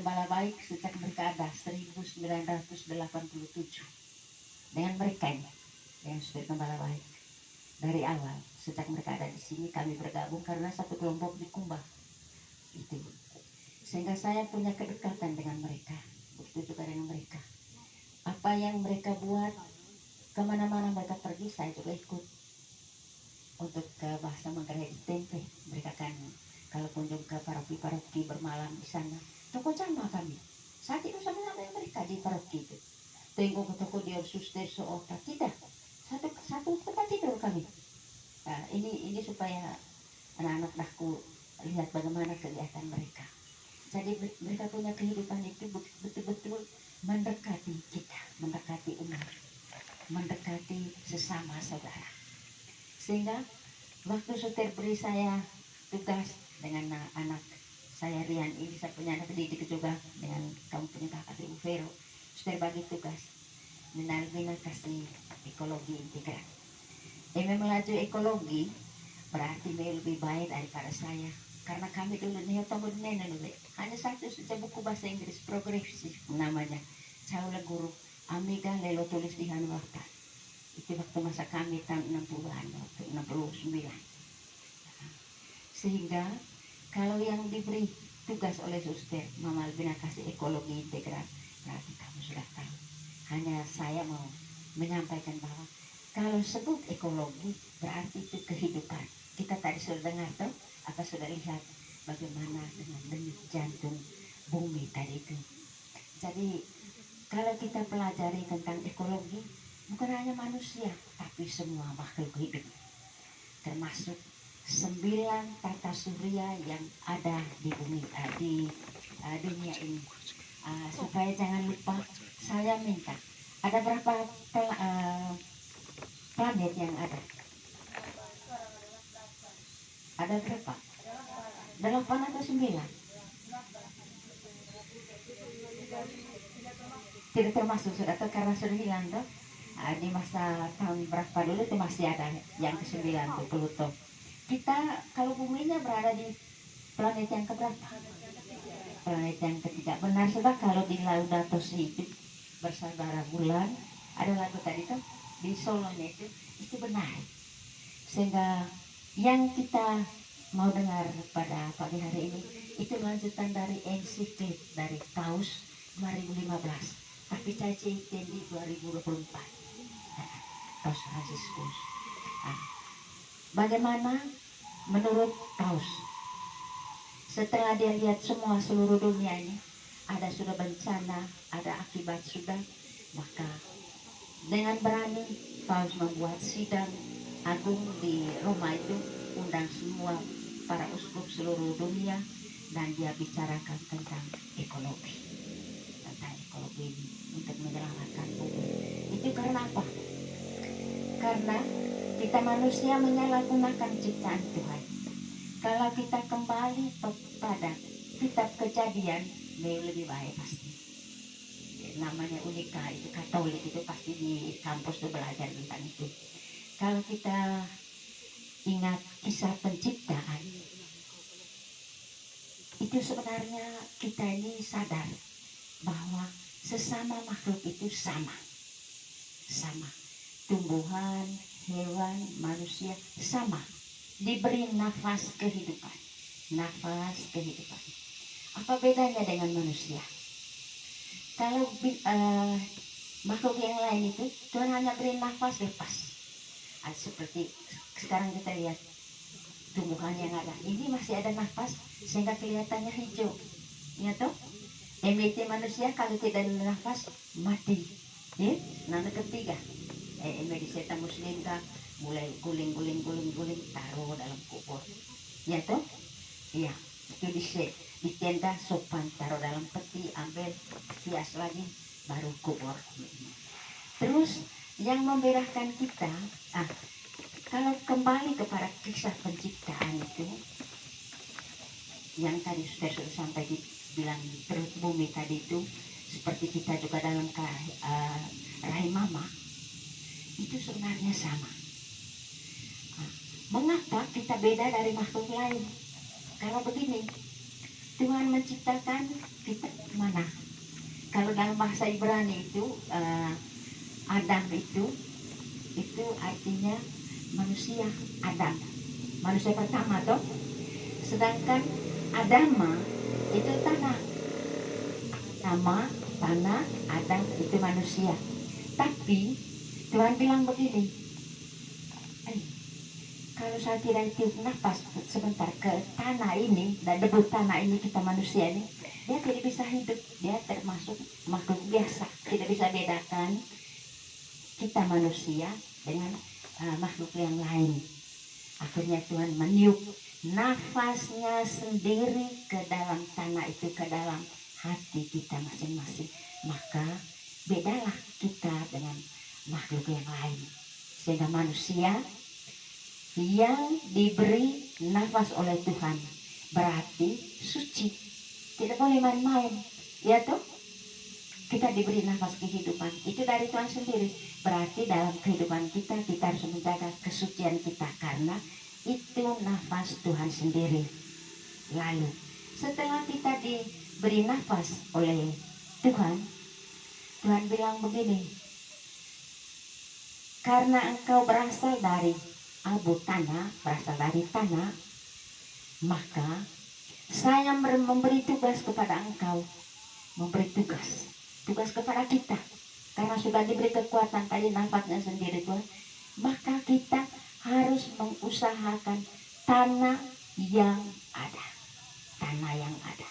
Gembala baik sejak mereka ada 1987 dengan mereka ini, dengan Suster Gembala Baik. Dari awal sejak mereka ada di sini kami bergabung karena satu kelompok di Kumbah itu, sehingga saya punya kedekatan dengan mereka. Begitu juga dengan mereka, apa yang mereka buat, kemana-mana mereka pergi saya juga ikut. Untuk ke bahasa Manggarai di Tempe, mereka kan kalau kunjung ke paroki-paroki bermalam di sana, toko jamaah kami saat itu sama-sama dengan mereka di paroki itu. Tengok ke toko dia suster seotak tidak, satu tempat tidur kami. Nah, ini supaya anak-anak dahku lihat bagaimana kegiatan mereka. Jadi mereka punya kehidupan itu betul-betul mendekati kita, mendekati umat, mendekati sesama saudara. Sehingga waktu Suster beri saya tugas dengan anak saya Rian ini, saya punya anak didik juga dengan kamu punya kakak Ibu Vero, Suster bagi tugas Minalvina kasih ekologi integral. Melaju ekologi berarti lebih baik daripada saya, karena kami dulu nih tahu nenek dulu hanya satu saja buku bahasa Inggris progresif namanya, saya guru Amiga lelo tulis di Hanwata. Itu waktu masa kami tahun 60-an, waktu 69. Sehingga kalau yang diberi tugas oleh Suster Mama Albina kasih ekologi integral, berarti kamu sudah tahu. Hanya saya mau menyampaikan bahwa kalau sebut ekologi berarti itu kehidupan. Kita tadi sudah dengar tuh, apa sudah lihat bagaimana dengan denyut jantung bumi tadi itu. Jadi kalau kita pelajari tentang ekologi, bukan hanya manusia, tapi semua makhluk hidup, termasuk 9 tata surya yang ada di bumi, di dunia ini. Supaya jangan lupa, saya minta ada berapa planet yang ada? Ada berapa? 8 atau 9? Tidak termasuk sudah tuh, karena sudah hilang tuh. Di masa tahun berapa dulu tuh masih ada yang ke-9 tuh Pluto. Kita kalau buminya berada di planet yang keberapa? Planet yang ketiga. Benar sudah, kalau di Laudato Si itu bersaudara bulan, ada lagu tadi tuh di solonya itu benar. Sehingga yang kita mau dengar pada pagi hari ini itu lanjutan dari ensiklik dari Paus 2015. Tapi saya cek di 2024, Paus Fransiskus. Bagaimana menurut Paus, setelah dia lihat semua seluruh dunia ini ada sudah bencana, ada akibat sudah, maka dengan berani Paus membuat sidang agung di Roma itu, undang semua para uskup seluruh dunia, dan dia bicarakan tentang ekologi ini untuk menyelamatkan bumi. Itu karena apa? Karena kita manusia menyalahgunakan ciptaan Tuhan. Kalau kita kembali pada kitab Kejadian, lebih baik pasti. Namanya Unika, itu Katolik, itu pasti di kampus tuh belajar tentang itu. Kalau kita ingat kisah penciptaan, itu sebenarnya kita ini sadar bahwa sesama makhluk itu sama. Tumbuhan, hewan, manusia sama. Diberi nafas kehidupan. Apa bedanya dengan manusia? Kalau makhluk yang lain itu Tuhan hanya beri nafas lepas. Seperti sekarang kita lihat tumbuhan yang ada. Ini masih ada nafas sehingga kelihatannya hijau. Ya toh? Emiti manusia kalau tidak ada nafas mati. Ya? Nana ketiga. Emiti seta muslim ka mulai guling taruh dalam kubur. Ya toh? Iya. Itu di tenda sopan, taruh dalam peti, ambil hias lagi, baru kubur. Terus yang membedakan kita, kalau kembali kepada kisah penciptaan itu, yang tadi sudah sampai dibilang perut bumi tadi itu, seperti kita juga dalam rahim mama, itu sebenarnya sama. Mengapa kita beda dari makhluk lain? Kalau begini, Tuhan menciptakan kita mana? Kalau dalam bahasa Ibrani itu Adam itu artinya manusia, Adam, manusia pertama toh. Sedangkan Adama itu tanah, tanah, Adam itu manusia. Tapi Tuhan bilang begini, kalau saya tidak tiup nafas sebentar ke tanah ini dan debu tanah ini, kita manusia ini, dia tidak bisa hidup. Dia termasuk makhluk biasa, tidak bisa bedakan kita manusia dengan makhluk yang lain. Akhirnya Tuhan meniup nafasnya sendiri ke dalam tanah itu, ke dalam hati kita masing-masing. Maka bedalah kita dengan makhluk yang lain. Sehingga manusia yang diberi nafas oleh Tuhan berarti suci, tidak boleh main-main, ya toh. Kita diberi nafas kehidupan itu dari Tuhan sendiri, berarti dalam kehidupan kita harus menjaga kesucian kita, karena itu nafas Tuhan sendiri. Lalu setelah kita diberi nafas oleh Tuhan, Tuhan bilang begini, karena engkau berasal dari abu tanah, berasal dari tanah, maka saya memberi tugas kepada engkau, memberi tugas kepada kita, karena sudah diberi kekuatan tadi nafasnya sendiri Tuhan. Maka kita harus mengusahakan tanah yang ada,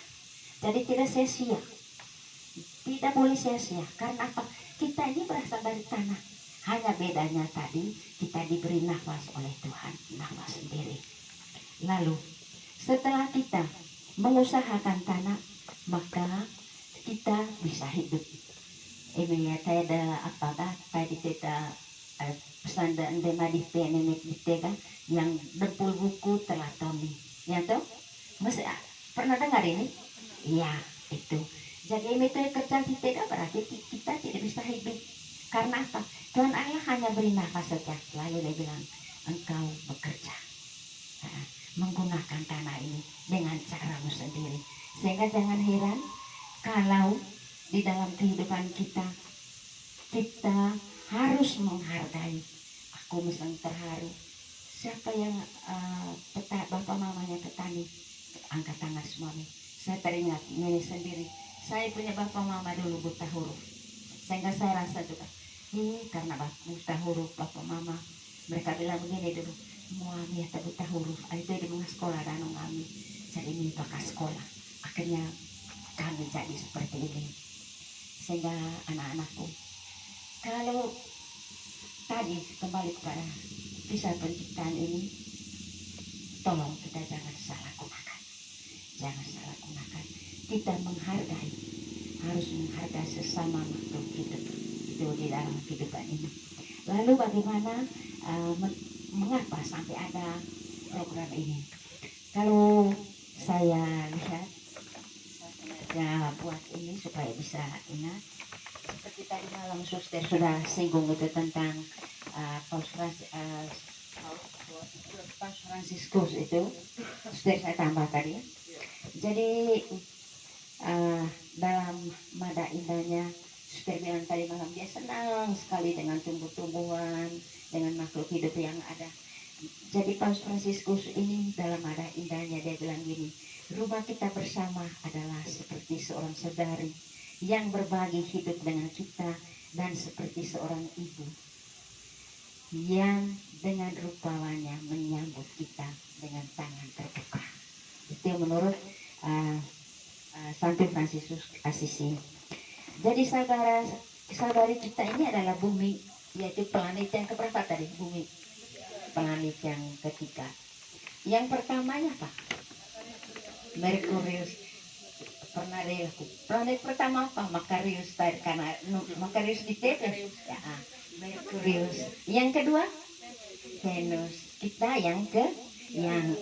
jadi tidak sia-sia, tidak boleh sia-sia. Karena apa? Kita ini berasal dari tanah, hanya bedanya tadi kita diberi nafas oleh Tuhan, nafas sendiri. Lalu setelah kita mengusahakan tanah, maka kita bisa hidup. Ini ya ada apakah tadi kita pesan dan demadite nenek ditega yang dempul buku telah Tommy, ya toh, masih pernah dengar ini? Ya itu. Jadi itu kerja ditega berarti kita tidak bisa hidup. Karena apa? Tuhan Allah hanya beri nafas saja. Lalu dia bilang, engkau bekerja, menggunakan tanah ini dengan caramu sendiri. Sehingga jangan heran kalau di dalam kehidupan kita harus menghargai. Aku misalnya terharu, siapa yang bapak mamanya petani, angkat tangan semuanya. Saya teringat nenek sendiri, saya punya bapak mama dulu buta huruf, sehingga saya rasa juga karena buta huruf bapak mama, mereka bilang begini dulu, muami ya buta huruf, itu di mga sekolah dan kami jadi ini bakas sekolah. Akhirnya kami jadi seperti ini. Sehingga anak-anakku, kalau tadi kembali kepada kisah penciptaan ini, tolong kita jangan salah gunakan. Kita harus menghargai sesama makhluk hidup itu di dalam kehidupan ini. Lalu bagaimana, mengapa sampai ada program ini? Kalau saya lihat, ya buat ini supaya bisa ingat, seperti tadi malam suster sudah singgung itu tentang Paus Fransiskus itu, suster saya tambah tadi ya. Jadi dalam mada indahnya suster bilang tadi malam, dia senang sekali dengan tumbuh-tumbuhan, dengan makhluk hidup yang ada. Jadi Paus Fransiskus ini dalam mada indahnya dia bilang gini, rumah kita bersama adalah seperti seorang saudari yang berbagi hidup dengan kita, dan seperti seorang ibu yang dengan rupawanya menyambut kita dengan tangan terbuka. Itu menurut Santo Fransiskus Asisi. Jadi saudari kita ini adalah bumi, yaitu planet yang keberapa tadi? Bumi, planet yang ketiga. Yang pertamanya apa? Merkurius. Pernah dilaku. Planet pertama apa? Makarius, karena Makarius di Tebes. Ya, Merkurius. Yang kedua Venus. Kita yang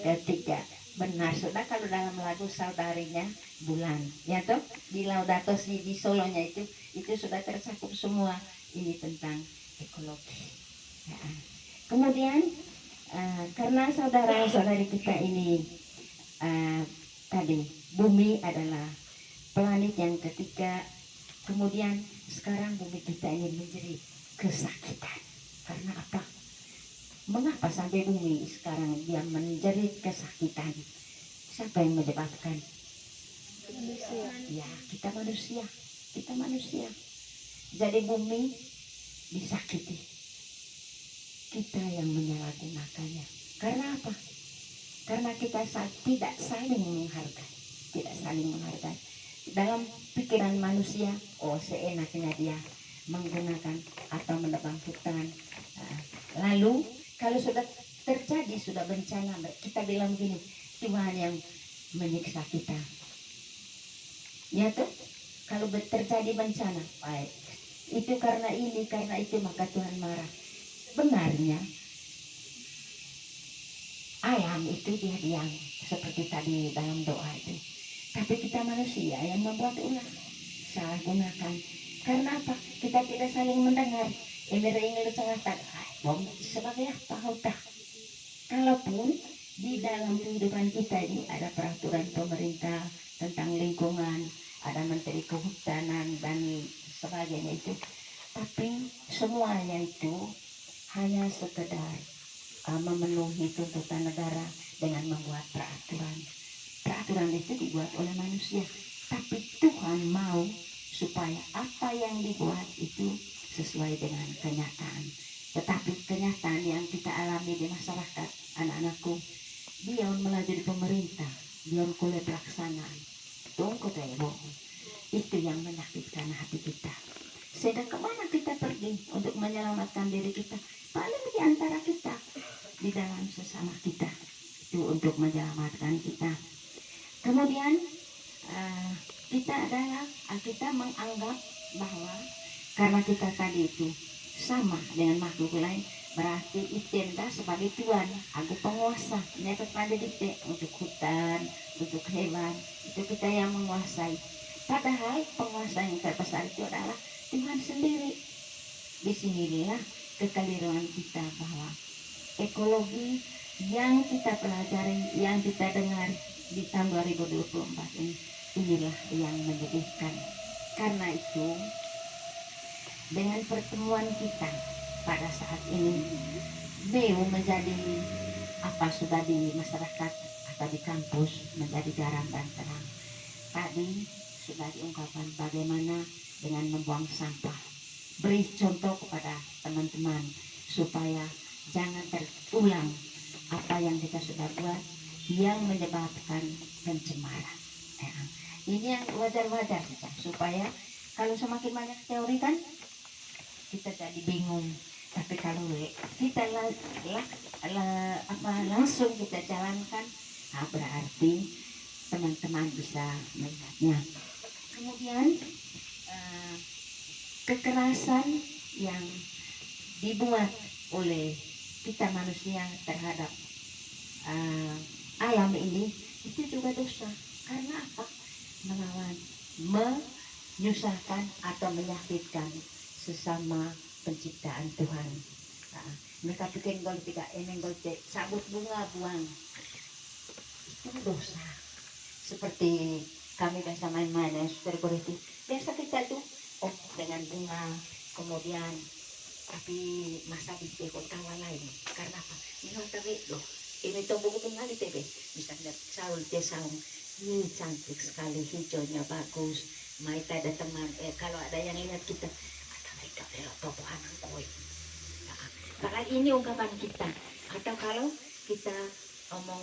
ketiga. Benar, sudah kalau dalam lagu saudarinya bulan, ya toh, di Laudato Si di solonya itu sudah tercakup semua ini tentang ekologi. Ya. Kemudian karena saudara-saudari kita ini tadi bumi adalah planet yang ketiga. Kemudian sekarang bumi kita ini menjadi kesakitan. Karena apa? Mengapa sampai bumi sekarang dia menjadi kesakitan? Siapa yang menyebabkan? Manusia. Ya, kita manusia. Kita manusia. Jadi bumi disakiti. Kita yang menyalahgunakannya. Karena apa? Karena kita tidak saling menghargai. Tidak saling menghargai. Dalam pikiran manusia, oh seenaknya dia menggunakan atau menebang hutan. Lalu kalau sudah terjadi, sudah bencana, kita bilang begini, Tuhan yang menyiksa kita. Ya tuh, kalau terjadi bencana, baik, itu karena ini, karena itu, maka Tuhan marah. Benarnya, alam itu dia diam, seperti tadi dalam doa itu. Tapi kita manusia yang membuat ulah, salah gunakan. Karena apa? Kita tidak saling mendengar. Emir-emir sangat bom sebagai apa? Udah. Kalaupun di dalam kehidupan kita ini ada peraturan pemerintah tentang lingkungan, ada menteri kehutanan dan sebagainya itu, tapi semuanya itu hanya sekedar memenuhi tuntutan negara dengan membuat peraturan. Peraturan itu dibuat oleh manusia, tapi Tuhan mau supaya apa yang dibuat itu sesuai dengan kenyataan. Tetapi kenyataan yang kita alami di masyarakat, anak-anakku, dia melaju di pemerintah, dia kuliah pelaksanaan, tunggu deh bohong. Itu yang menyakitkan hati kita. Sedang kemana kita pergi untuk menyelamatkan diri kita? Paling di antara kita, di dalam sesama kita, itu untuk menyelamatkan kita. Kemudian kita menganggap bahwa karena kita tadi itu sama dengan makhluk lain, berarti itenda sebagai tuan, aku penguasa, nyata pada dite untuk hutan, untuk hewan, itu kita yang menguasai. Padahal penguasa yang terbesar itu adalah Tuhan sendiri. Disinilah kekeliruan kita bahwa ekologi yang kita pelajari, yang kita dengar di tahun 2024 ini, inilah yang menyedihkan. Karena itu, dengan pertemuan kita pada saat ini, beliau menjadi apa sudah di masyarakat atau di kampus menjadi garam dan terang. Tadi sudah diungkapkan bagaimana dengan membuang sampah. Beri contoh kepada teman-teman supaya jangan terulang apa yang kita sudah buat yang menyebabkan pencemaran. Ini yang wajar-wajar saja, supaya kalau semakin banyak teori kan kita jadi bingung. Tapi kalau kita langsung kita jalankan, berarti teman-teman bisa melihatnya. Kemudian kekerasan yang dibuat oleh kita manusia terhadap alam ini itu juga dosa. Karena apa? Melawan, menyusahkan atau menyakitkan sesama penciptaan Tuhan. Mereka bikin gol tidak eneng gol sabut bunga buang, itu dosa. Seperti kami biasa main-main yang super itu, biasa kita tuh dengan bunga, kemudian tapi masa dikekon kawan lain. Karena apa? Ini tahu loh, ini tumbuh bunga di TV, misalnya saul saung, ini cantik sekali, hijaunya bagus. Maita ada teman, kalau ada yang lihat kita, kalau ini ungkapan kita, atau kalau kita omong